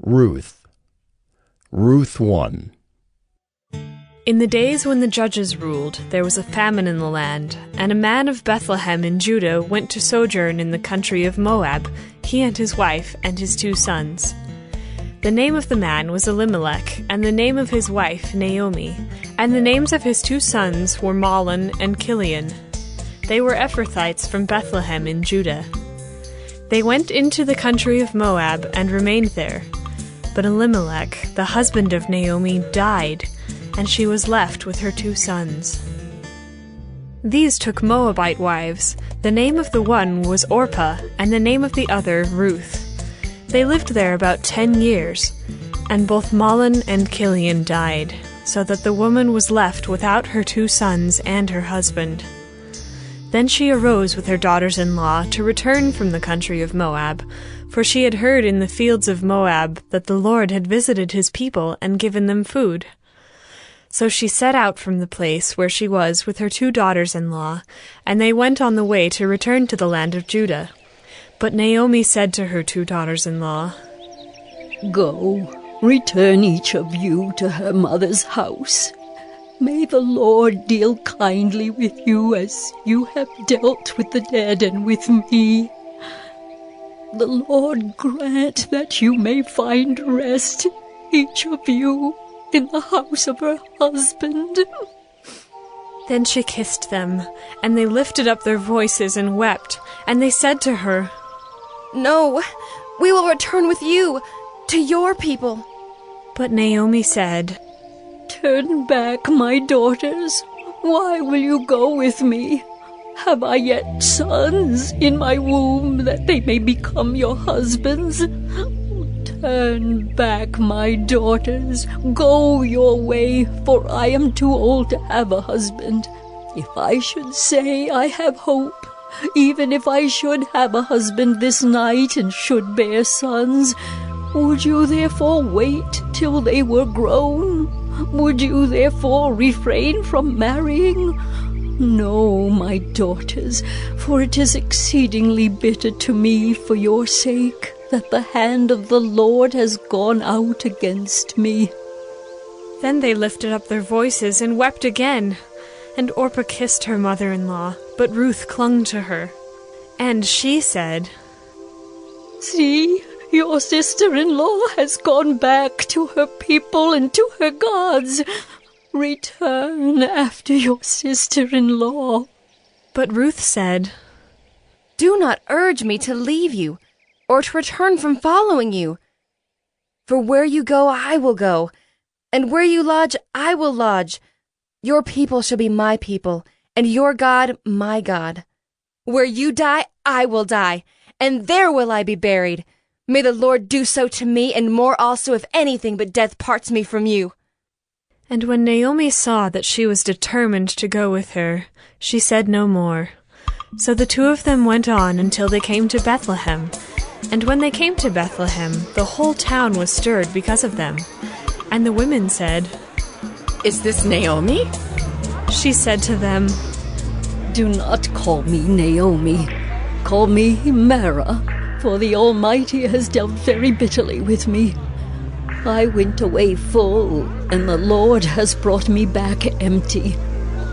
Ruth. Ruth 1. In the days when the judges ruled, there was a famine in the land, and a man of Bethlehem in Judah went to sojourn in the country of Moab, he and his wife and his 2 sons. The name of the man was Elimelech, and the name of his wife Naomi, and the names of his 2 sons were Mahlon and Chilion. They were Ephrathites from Bethlehem in Judah. They went into the country of Moab and remained there. But Elimelech, the husband of Naomi, died, and she was left with her 2 sons. These took Moabite wives. The name of the one was Orpah, and the name of the other Ruth. They lived there about 10 years, and both Mahlon and Chilion died, so that the woman was left without her 2 sons and her husband. Then she arose with her daughters-in-law to return from the country of Moab, for she had heard in the fields of Moab that the Lord had visited his people and given them food. So she set out from the place where she was with her 2 daughters-in-law, and they went on the way to return to the land of Judah. But Naomi said to her 2 daughters-in-law, "Go, return each of you to her mother's house. May the Lord deal kindly with you as you have dealt with the dead and with me. The Lord grant that you may find rest, each of you, in the house of her husband." Then she kissed them, and they lifted up their voices and wept, and they said to her, "No, we will return with you to your people." But Naomi said, "Turn back, my daughters. Why will you go with me? Have I yet sons in my womb that they may become your husbands? Turn back, my daughters. Go your way, for I am too old to have a husband. If I should say I have hope, even if I should have a husband this night and should bear sons, would you therefore wait till they were grown? Would you therefore refrain from marrying? No, my daughters, for it is exceedingly bitter to me for your sake that the hand of the Lord has gone out against me." Then they lifted up their voices and wept again. And Orpah kissed her mother-in-law, but Ruth clung to her. And she said, "See, your sister-in-law has gone back to her people and to her gods. Return after your sister-in-law." But Ruth said, "Do not urge me to leave you, or to return from following you. For where you go, I will go, and where you lodge, I will lodge. Your people shall be my people, and your God, my God. Where you die, I will die, and there will I be buried. May the Lord do so to me, and more also, if anything but death parts me from you." And when Naomi saw that she was determined to go with her, she said no more. So the 2 of them went on until they came to Bethlehem. And when they came to Bethlehem, the whole town was stirred because of them. And the women said, "Is this Naomi?" She said to them, "Do not call me Naomi. Call me Mara, for the Almighty has dealt very bitterly with me. I went away full, and the Lord has brought me back empty.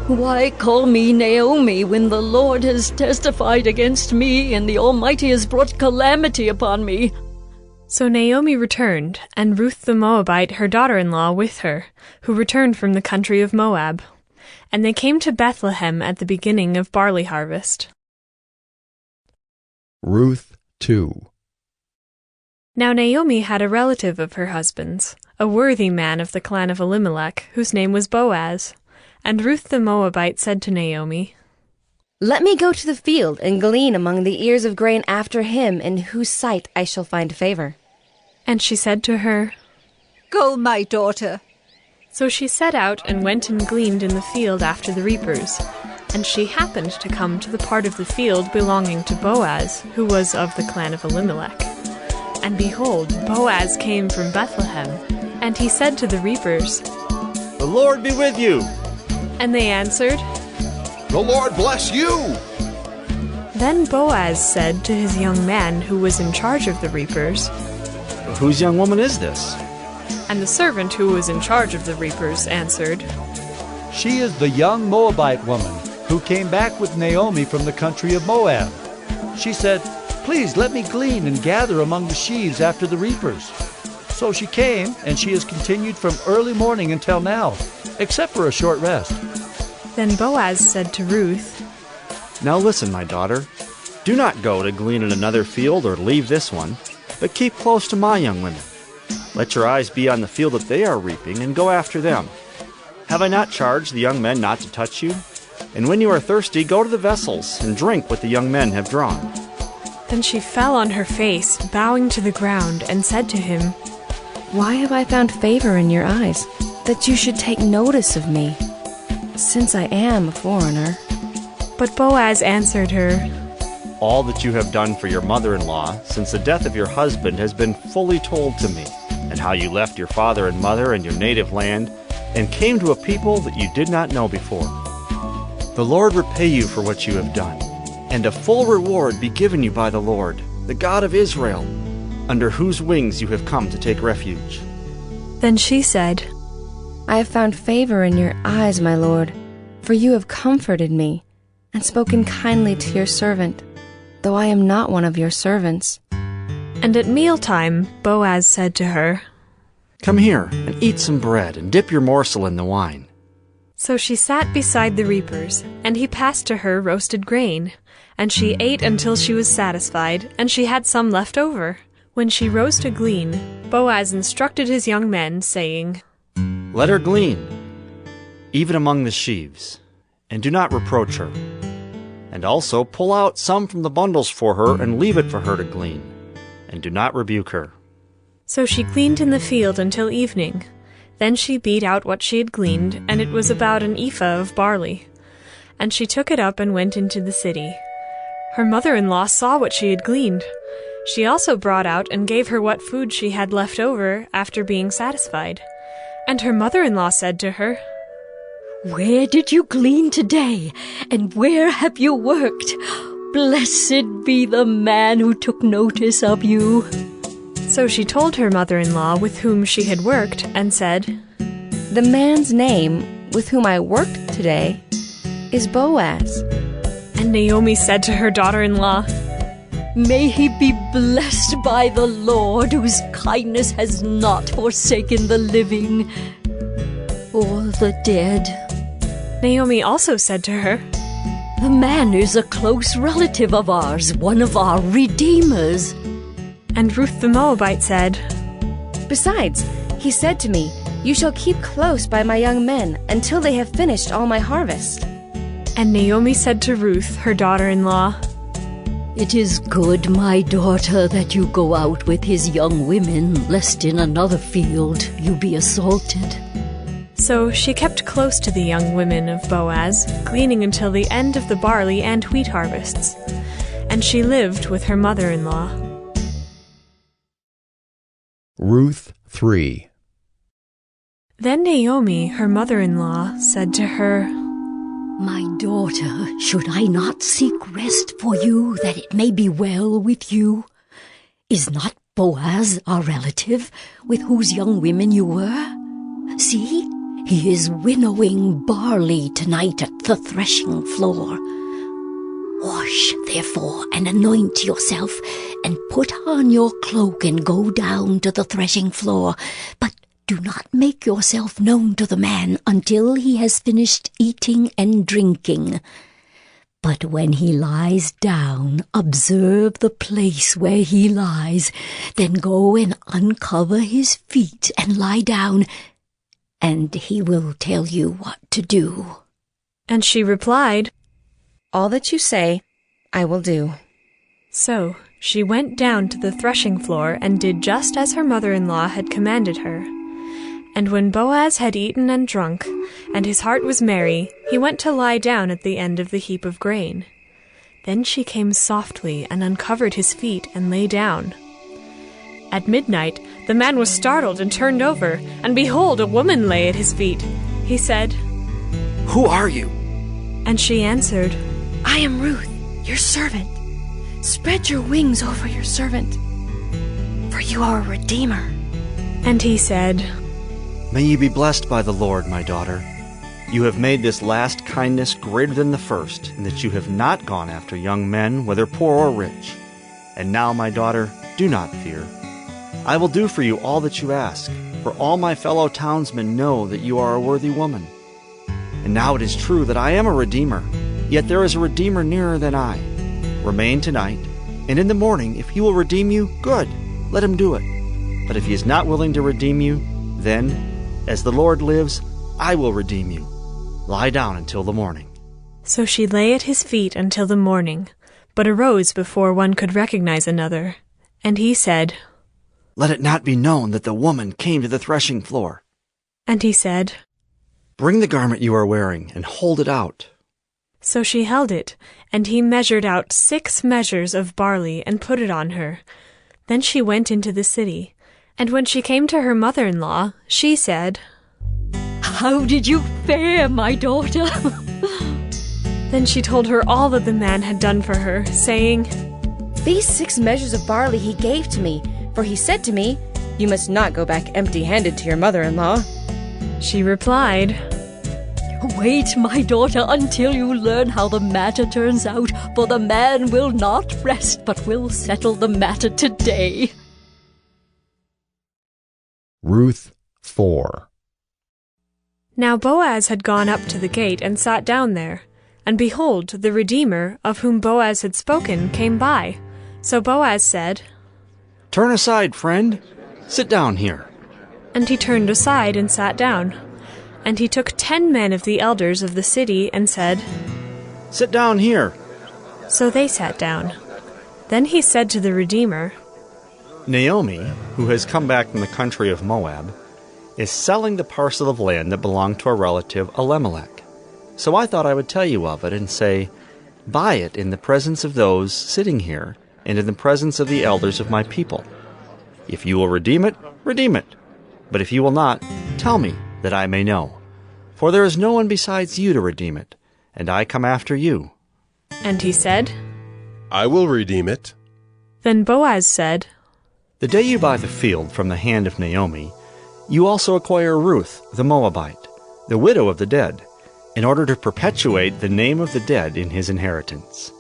Why call me Naomi when the Lord has testified against me, and the Almighty has brought calamity upon me?" So Naomi returned, and Ruth the Moabite, her daughter-in-law, with her, who returned from the country of Moab. And they came to Bethlehem at the beginning of barley harvest. Ruth 2. Now Naomi had a relative of her husband's, a worthy man of the clan of Elimelech, whose name was Boaz. And Ruth the Moabite said to Naomi, "Let me go to the field and glean among the ears of grain after him in whose sight I shall find favor." And she said to her, "Go, my daughter." So she set out and went and gleaned in the field after the reapers. And she happened to come to the part of the field belonging to Boaz, who was of the clan of Elimelech. And behold, Boaz came from Bethlehem, and he said to the reapers, "The Lord be with you." And they answered, "The Lord bless you." Then Boaz said to his young man who was in charge of the reapers, Whose young woman is this? And the servant who was in charge of the reapers answered, She is the young Moabite woman who came back with Naomi from the country of Moab. She said, Please let me glean and gather among the sheaves after the reapers. So she came, and she has continued from early morning until now, except for a short rest. Then Boaz said to Ruth, Now listen, my daughter. Do not go to glean in another field or leave this one, but keep close to my young women. Let your eyes be on the field that they are reaping, and go after them. Have I not charged the young men not to touch you? And when you are thirsty, go to the vessels, and drink what the young men have drawn. Then she fell on her face, bowing to the ground, and said to him, Why have I found favor in your eyes, that you should take notice of me, since I am a foreigner? But Boaz answered her, All that you have done for your mother-in-law since the death of your husband has been fully told to me, and how you left your father and mother and your native land, and came to a people that you did not know before. The Lord repay you for what you have done, and a full reward be given you by the Lord, the God of Israel, under whose wings you have come to take refuge. Then she said, I have found favor in your eyes, my lord, for you have comforted me, and spoken kindly to your servant, though I am not one of your servants. And at mealtime Boaz said to her, Come here, and eat some bread, and dip your morsel in the wine. So she sat beside the reapers, and he passed to her roasted grain, and she ate until she was satisfied, and she had some left over. When she rose to glean, Boaz instructed his young men, saying, Let her glean, even among the sheaves, and do not reproach her. And also pull out some from the bundles for her, and leave it for her to glean, and do not rebuke her. So she gleaned in the field until evening. Then she beat out what she had gleaned, and it was about an ephah of barley. And she took it up and went into the city. Her mother-in-law saw what she had gleaned. She also brought out and gave her what food she had left over after being satisfied. And her mother-in-law said to her, Where did you glean today, and where have you worked? Blessed be the man who took notice of you. So she told her mother-in-law with whom she had worked, and said, The man's name with whom I worked today is Boaz. And Naomi said to her daughter-in-law, May he be blessed by the Lord, whose kindness has not forsaken the living or the dead. Naomi also said to her, The man is a close relative of ours, one of our redeemers. And Ruth the Moabite said, Besides, he said to me, You shall keep close by my young men until they have finished all my harvest. And Naomi said to Ruth, her daughter-in-law, It is good, my daughter, that you go out with his young women, lest in another field you be assaulted. So she kept close to the young women of Boaz, gleaning until the end of the barley and wheat harvests. And she lived with her mother-in-law. Ruth 3. Then Naomi, her mother-in-law, said to her, My daughter, should I not seek rest for you, that it may be well with you? Is not Boaz our relative, with whose young women you were? See, he is winnowing barley tonight at the threshing floor. Wash, therefore, and anoint yourself, and put on your cloak and go down to the threshing floor. But do not make yourself known to the man until he has finished eating and drinking. But when he lies down, observe the place where he lies. Then go and uncover his feet and lie down, and he will tell you what to do. And she replied, All that you say, I will do. So she went down to the threshing floor and did just as her mother-in-law had commanded her. And when Boaz had eaten and drunk, and his heart was merry, he went to lie down at the end of the heap of grain. Then she came softly and uncovered his feet and lay down. At midnight the man was startled and turned over, and behold, a woman lay at his feet. He said, Who are you? And she answered, I am Ruth, your servant. Spread your wings over your servant. for you are a redeemer. And he said, May you be blessed by the Lord, my daughter. You have made this last kindness greater than the first, in that you have not gone after young men, whether poor or rich. And now, my daughter, do not fear. I will do for you all that you ask, for all my fellow townsmen know that you are a worthy woman. And now it is true that I am a redeemer, yet there is a redeemer nearer than I. Remain tonight, and in the morning, if he will redeem you, good, let him do it. But if he is not willing to redeem you, then, as the Lord lives, I will redeem you. Lie down until the morning. So she lay at his feet until the morning, but arose before one could recognize another. And he said, Let it not be known that the woman came to the threshing floor. And he said, Bring the garment you are wearing, and hold it out. So she held it, and he measured out 6 measures of barley and put it on her. Then she went into the city. And when she came to her mother-in-law, she said, How did you fare, my daughter? Then she told her all that the man had done for her, saying, These 6 measures of barley he gave to me, for he said to me, You must not go back empty-handed to your mother-in-law. She replied, Wait, my daughter, until you learn how the matter turns out, for the man will not rest, but will settle the matter today. Ruth 4. Now Boaz had gone up to the gate and sat down there. And behold, the Redeemer, of whom Boaz had spoken, came by. So Boaz said, Turn aside, friend. Sit down here. And he turned aside and sat down. And he took 10 men of the elders of the city and said, Sit down here. So they sat down. Then he said to the Redeemer, Naomi, who has come back from the country of Moab, is selling the parcel of land that belonged to a relative, Elimelech. So I thought I would tell you of it and say, Buy it in the presence of those sitting here and in the presence of the elders of my people. If you will redeem it, redeem it. But if you will not, tell me, that I may know. For there is no one besides you to redeem it, and I come after you. And he said, I will redeem it. Then Boaz said, The day you buy the field from the hand of Naomi, you also acquire Ruth the Moabite, the widow of the dead, in order to perpetuate the name of the dead in his inheritance.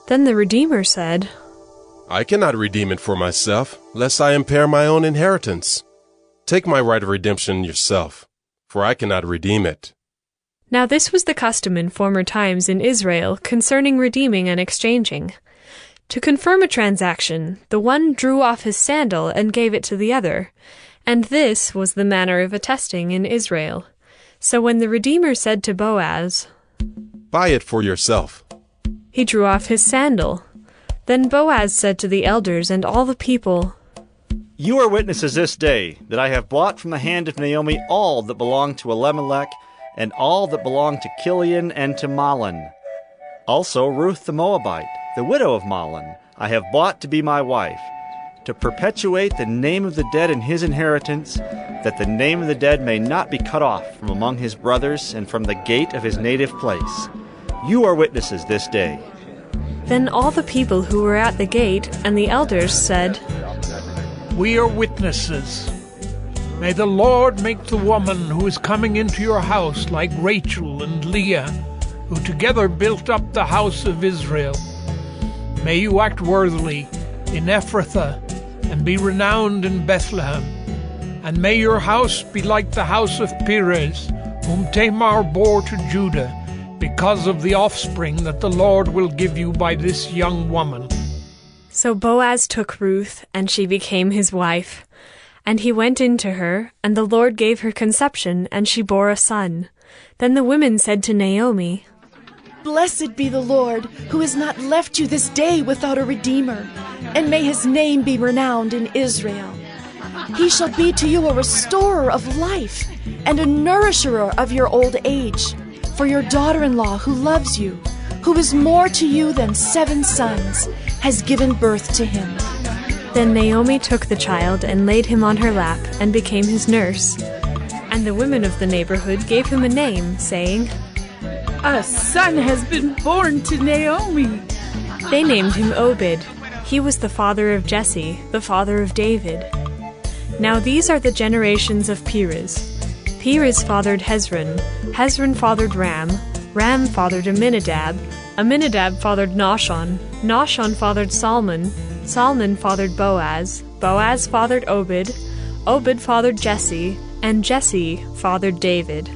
Then the Redeemer said, I cannot redeem it for myself, lest I impair my own inheritance. Take my right of redemption yourself, for I cannot redeem it. Now this was the custom in former times in Israel concerning redeeming and exchanging. To confirm a transaction, the one drew off his sandal and gave it to the other, and this was the manner of attesting in Israel. So when the Redeemer said to Boaz, Buy it for yourself, he drew off his sandal. Then Boaz said to the elders and all the people, You are witnesses this day that I have bought from the hand of Naomi all that belonged to Elimelech, and all that belonged to Chilion and to Mahlon. Also Ruth the Moabite, the widow of Mahlon, I have bought to be my wife, to perpetuate the name of the dead in his inheritance, that the name of the dead may not be cut off from among his brothers and from the gate of his native place. You are witnesses this day. Then all the people who were at the gate and the elders said, We are witnesses. May the Lord make the woman who is coming into your house like Rachel and Leah, who together built up the house of Israel. May you act worthily in Ephrathah and be renowned in Bethlehem. And may your house be like the house of Perez, whom Tamar bore to Judah, because of the offspring that the Lord will give you by this young woman. So Boaz took Ruth, and she became his wife. And he went in to her, and the Lord gave her conception, and she bore a son. Then the women said to Naomi, Blessed be the Lord, who has not left you this day without a redeemer, and may his name be renowned in Israel. He shall be to you a restorer of life, and a nourisher of your old age, for your daughter-in-law who loves you, who is more to you than 7 sons, has given birth to him. Then Naomi took the child and laid him on her lap, and became his nurse. And the women of the neighborhood gave him a name, saying, A son has been born to Naomi. They named him Obed. He was the father of Jesse, the father of David. Now these are the generations of Perez. Perez fathered Hezron. Hezron fathered Ram. Ram fathered Amminadab. Amminadab fathered Nahshon. Nahshon fathered Salmon. Salmon fathered Boaz. Boaz fathered Obed. Obed fathered Jesse. And Jesse fathered David.